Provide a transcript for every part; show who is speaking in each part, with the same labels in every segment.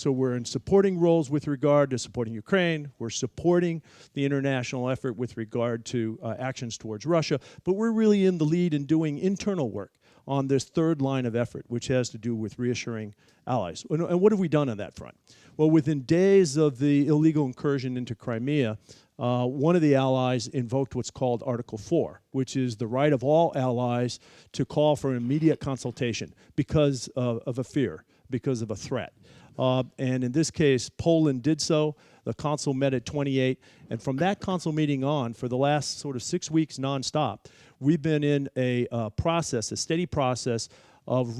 Speaker 1: So we're in supporting roles with regard to supporting Ukraine. We're supporting the international effort with regard to actions towards Russia. But we're really in the lead in doing internal work on this third line of effort, which has to do with reassuring allies. And what have we done on that front? Well, within days of the illegal incursion into Crimea, one of the allies invoked what's called Article 4, which is the right of all allies to call for immediate consultation because of a fear, because of a threat. And in this case, Poland did so. The Council met at 28. And from that Council meeting on, for the last sort of 6 weeks nonstop, we've been in a process, a steady process of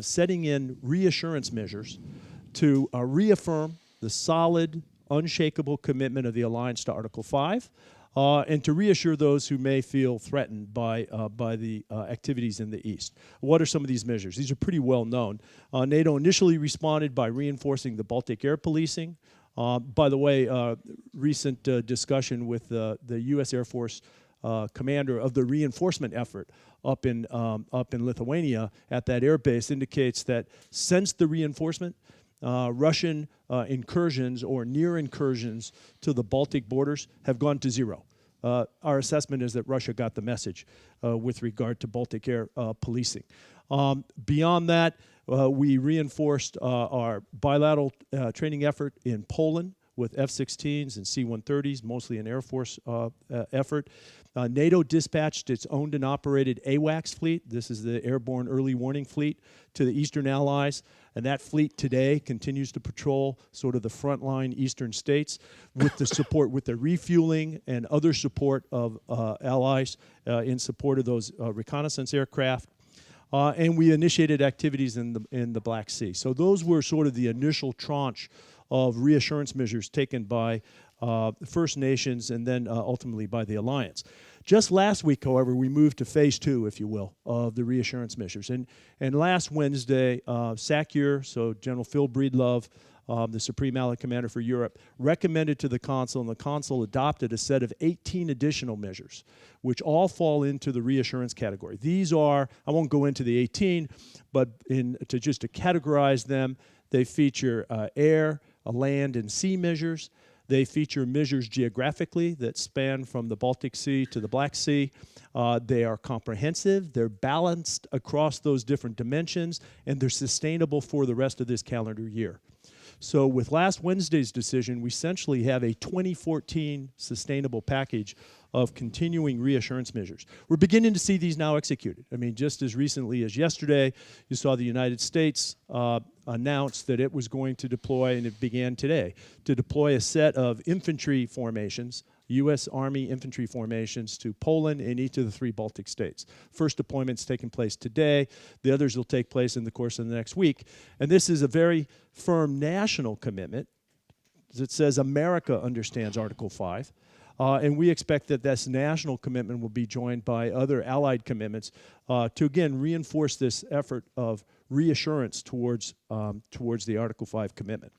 Speaker 1: setting in reassurance measures to reaffirm the solid, unshakable commitment of the alliance to Article 5, and to reassure those who may feel threatened by the activities in the East. What are some of these measures? These are pretty well known. NATO initially responded by reinforcing the Baltic air policing. By the way, recent discussion with the U.S. Air Force commander of the reinforcement effort up in Lithuania at that air base indicates that since the reinforcement, Russian incursions or near incursions to the Baltic borders have gone to zero. Our assessment is that Russia got the message with regard to Baltic air policing. Beyond that, we reinforced our bilateral training effort in Poland with F-16s and C-130s, mostly an Air Force effort. NATO dispatched its owned and operated AWACS fleet. This is the Airborne Early Warning Fleet to the Eastern Allies. And that fleet today continues to patrol sort of the frontline eastern states with the support, with the refueling and other support of allies in support of those reconnaissance aircraft. And we initiated activities in the Black Sea. So those were sort of the initial tranche of reassurance measures taken by First Nations and then ultimately by the alliance. Just last week, however, we moved to phase 2, if you will, of the reassurance measures. And last Wednesday, SACEUR, so General Phil Breedlove, the Supreme Allied Commander for Europe, recommended to the Council, and the Council adopted a set of 18 additional measures, which all fall into the reassurance category. These are, I won't go into the 18, but to categorize them, they feature air, land, and sea measures. They feature measures geographically that span from the Baltic Sea to the Black Sea. They are comprehensive, they're balanced across those different dimensions, and they're sustainable for the rest of this calendar year. So with last Wednesday's decision, we essentially have a 2014 sustainable package of continuing reassurance measures. We're beginning to see these now executed. I mean, just as recently as yesterday, you saw the United States announce that it was going to deploy, and it began today, to deploy a set of infantry formations, U.S. Army infantry formations to Poland and each of the 3 Baltic states. First deployment's taking place today. The others will take place in the course of the next week. And this is a very firm national commitment. It says America understands Article 5. And we expect that this national commitment will be joined by other allied commitments to, again, reinforce this effort of reassurance towards the Article 5 commitment.